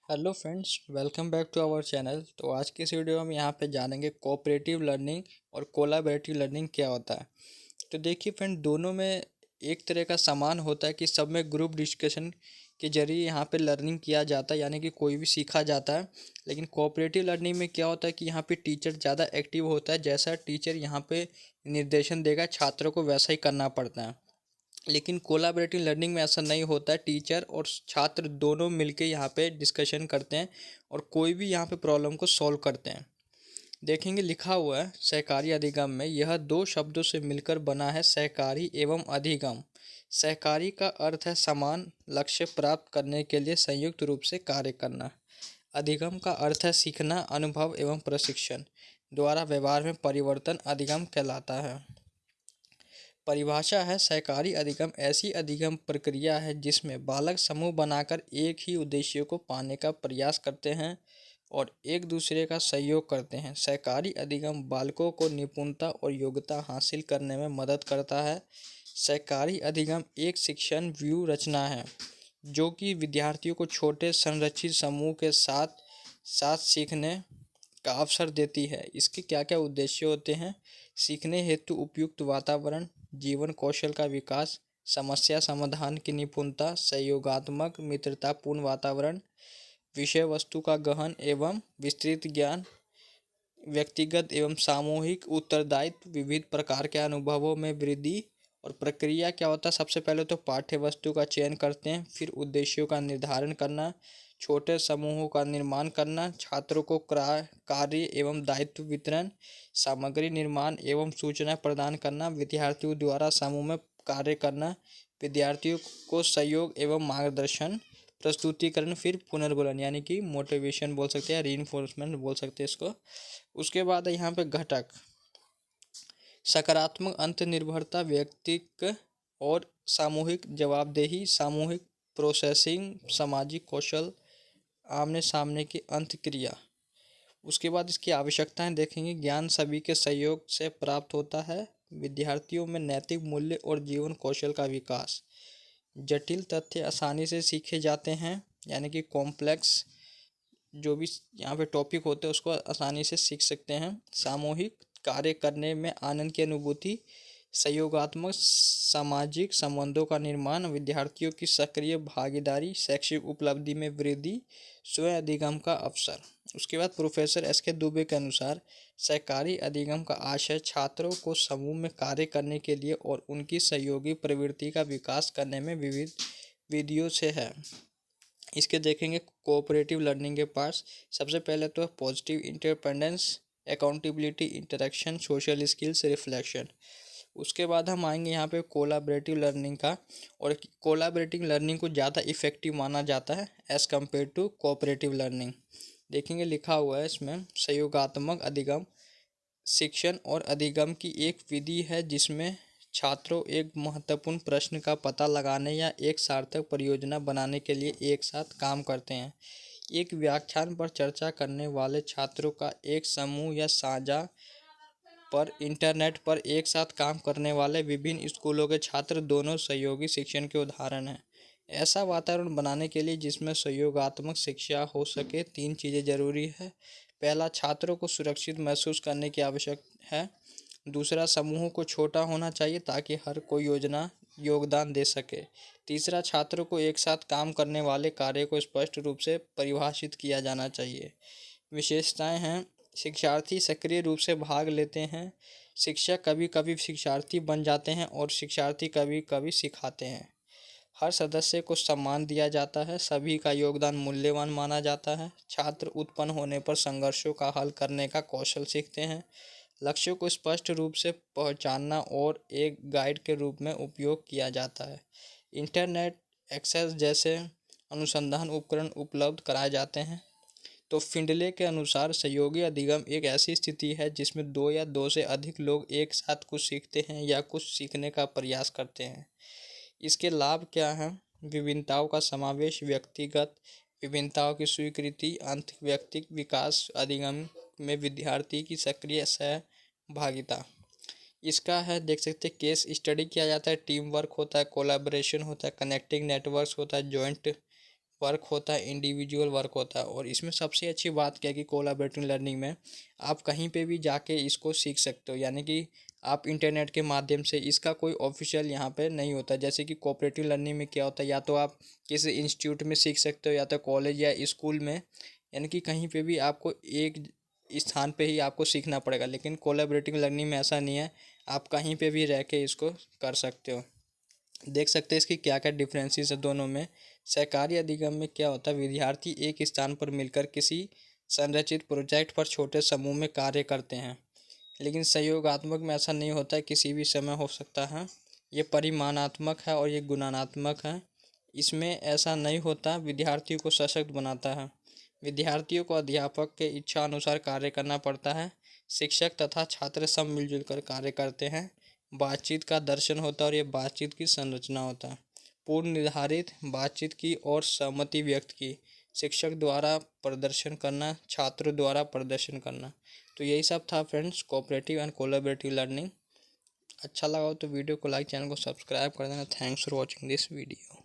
Hello friends, welcome back to our channel. तो आज की इस वीडियो में यहाँ पे जानेंगे कोऑपरेटिव लर्निंग और कोलैबोरेटिव लर्निंग क्या होता है। तो देखिए फ्रेंड, दोनों में एक तरह का समान होता है कि सब में ग्रुप डिस्कशन के जरिए यहाँ पे लर्निंग किया जाता है, यानी कि कोई भी सीखा जाता है। लेकिन कोऑपरेटिव लर्निंग में क्या होता है कि यहाँ पे टीचर ज़्यादा एक्टिव होता है। जैसा टीचर यहाँ पे निर्देशन देगा, छात्रों को वैसा ही करना पड़ता है। लेकिन कोलैबोरेटिव लर्निंग में ऐसा नहीं होता है। टीचर और छात्र दोनों मिलके यहाँ पे डिस्कशन करते हैं और कोई भी यहाँ पे प्रॉब्लम को सॉल्व करते हैं। देखेंगे लिखा हुआ है सहकारी अधिगम में, यह दो शब्दों से मिलकर बना है सहकारी एवं अधिगम। सहकारी का अर्थ है समान लक्ष्य प्राप्त करने के लिए संयुक्त रूप से कार्य करना। अधिगम का अर्थ है सीखना, अनुभव एवं प्रशिक्षण द्वारा व्यवहार में परिवर्तन अधिगम कहलाता है। परिभाषा है सहकारी अधिगम ऐसी अधिगम प्रक्रिया है जिसमें बालक समूह बनाकर एक ही उद्देश्य को पाने का प्रयास करते हैं और एक दूसरे का सहयोग करते हैं। सहकारी अधिगम बालकों को निपुणता और योग्यता हासिल करने में मदद करता है। सहकारी अधिगम एक शिक्षण व्यू रचना है जो कि विद्यार्थियों को छोटे संरचित समूह के साथ साथ सीखने का अवसर देती है। इसके क्या क्या उद्देश्य होते हैं? सीखने हेतु उपयुक्त वातावरण, जीवन कौशल का विकास, समस्या समाधान की निपुणता, सहयोगात्मक मित्रतापूर्ण वातावरण, विषय वस्तु का गहन एवं विस्तृत ज्ञान, व्यक्तिगत एवं सामूहिक उत्तरदायित्व, विविध प्रकार के अनुभवों में वृद्धि। और प्रक्रिया क्या होता है? सबसे पहले तो पाठ्य वस्तु का चयन करते हैं, फिर उद्देश्यों का निर्धारण करना, छोटे समूहों का निर्माण करना, छात्रों को कार्य एवं दायित्व वितरण, सामग्री निर्माण एवं सूचना प्रदान करना, विद्यार्थियों द्वारा समूह में कार्य करना, विद्यार्थियों को सहयोग एवं मार्गदर्शन, प्रस्तुतिकरण, फिर पुनर्गुणन यानी कि मोटिवेशन बोल सकते हैं, रीइंफोर्समेंट बोल सकते हैं इसको। उसके बाद है यहाँ पे घटक सकारात्मक अंत निर्भरता, व्यक्तिक और सामूहिक जवाबदेही, सामूहिक प्रोसेसिंग, सामाजिक कौशल, आमने सामने की अंत क्रिया। उसके बाद इसकी आवश्यकताएं देखेंगे। ज्ञान सभी के सहयोग से प्राप्त होता है। विद्यार्थियों में नैतिक मूल्य और जीवन कौशल का विकास। जटिल तथ्य आसानी से सीखे जाते हैं, यानी कि कॉम्प्लेक्स जो भी यहाँ पे टॉपिक होते हैं उसको आसानी से सीख सकते हैं। सामूहिक कार्य करने में आनंद की अनुभूति, सहयोगात्मक सामाजिक संबंधों का निर्माण, विद्यार्थियों की सक्रिय भागीदारी, शैक्षिक उपलब्धि में वृद्धि, स्वयं अधिगम का अवसर। उसके बाद प्रोफेसर एस के दुबे के अनुसार सहकारी अधिगम का आशय छात्रों को समूह में कार्य करने के लिए और उनकी सहयोगी प्रवृत्ति का विकास करने में विविध विधियों से है। इसके देखेंगे कोऑपरेटिव लर्निंग के पार्ट्स। सबसे पहले तो positive independence, accountability, interaction, social skills, reflection. उसके बाद हम आएंगे यहाँ पे कोलैबोरेटिव लर्निंग का। और कोलैबोरेटिव लर्निंग को ज़्यादा इफेक्टिव माना जाता है as compare to cooperative learning. देखेंगे लिखा हुआ है इसमें, सहयोगात्मक अधिगम शिक्षण और अधिगम की एक विधि है जिसमें छात्रों एक महत्वपूर्ण प्रश्न का पता लगाने या एक सार्थक परियोजना बनाने के लिए एक साथ काम करते हैं। एक व्याख्यान पर चर्चा करने वाले छात्रों का एक समूह या साझा पर इंटरनेट पर एक साथ काम करने वाले विभिन्न स्कूलों के छात्र दोनों सहयोगी शिक्षण के उदाहरण हैं। ऐसा वातावरण बनाने के लिए जिसमें सहयोगात्मक शिक्षा हो सके, तीन चीज़ें जरूरी है। पहला, छात्रों को सुरक्षित महसूस करने की आवश्यक है। दूसरा, समूहों को छोटा होना चाहिए ताकि हर कोई योगदान दे सके। तीसरा, छात्रों को एक साथ काम करने वाले कार्य को स्पष्ट रूप से परिभाषित किया जाना चाहिए। विशेषताएं हैं, शिक्षार्थी सक्रिय रूप से भाग लेते हैं, शिक्षक कभी कभी शिक्षार्थी बन जाते हैं और शिक्षार्थी कभी कभी सिखाते हैं। हर सदस्य को सम्मान दिया जाता है, सभी का योगदान मूल्यवान माना जाता है। छात्र उत्पन्न होने पर संघर्षों का हल करने का कौशल सीखते हैं। लक्ष्यों को स्पष्ट रूप से पहचानना और एक गाइड के रूप में उपयोग किया जाता है। इंटरनेट एक्सेस जैसे अनुसंधान उपकरण उपलब्ध कराए जाते हैं। तो फिंडले के अनुसार सहयोगी अधिगम एक ऐसी स्थिति है जिसमें दो या दो से अधिक लोग एक साथ कुछ सीखते हैं या कुछ सीखने का प्रयास करते हैं। इसके लाभ क्या हैं? विभिन्नताओं का समावेश, व्यक्तिगत विभिन्नताओं की स्वीकृति, अंत व्यक्तिक विकास, अधिगम में विद्यार्थी की सक्रिय सहभागिता। इसका है देख सकते हैं, केस स्टडी किया जाता है, टीम वर्क होता है, कोलैबोरेशन होता है, कनेक्टिंग नेटवर्क्स होता है, जॉइंट वर्क होता है, इंडिविजुअल वर्क होता है। और इसमें सबसे अच्छी बात क्या है कि कोलैबोरेटिव लर्निंग में आप कहीं पे भी जाके इसको सीख सकते हो, यानी कि आप इंटरनेट के माध्यम से, इसका कोई ऑफिशियल यहाँ पे नहीं होता। जैसे कि कोऑपरेटिव लर्निंग में क्या होता है, या तो आप किसी इंस्टीट्यूट में सीख सकते हो या तो कॉलेज या स्कूल में, यानी कि कहीं पे भी आपको एक स्थान पे ही आपको सीखना पड़ेगा। लेकिन कोलैबोरेटिव लर्निंग में ऐसा नहीं है, आप कहीं पे भी रह के इसको कर सकते हो। देख सकते हैं इसकी क्या क्या डिफरेंसेस है दोनों में। सहकारी अधिगम में क्या होता है, विद्यार्थी एक स्थान पर मिलकर किसी संरचित प्रोजेक्ट पर छोटे समूह में कार्य करते हैं। लेकिन सहयोगात्मक में ऐसा नहीं होता है, किसी भी समय हो सकता है। ये परिमाणात्मक है और ये गुणात्मक है। इसमें ऐसा नहीं होता, विद्यार्थियों को सशक्त बनाता है। विद्यार्थियों को अध्यापक के इच्छा अनुसार कार्य करना पड़ता है। शिक्षक तथा छात्र सब मिलजुल कर कार्य करते हैं। बातचीत का दर्शन होता है और ये बातचीत की संरचना होता है। पूर्व निर्धारित बातचीत की और सहमति व्यक्त की, शिक्षक द्वारा प्रदर्शन करना, छात्र द्वारा प्रदर्शन करना। तो यही सब था friends, cooperative and collaborative learning. अच्छा लगा हो तो वीडियो को लाइक, चैनल को सब्सक्राइब कर देना। Thanks for watching this video.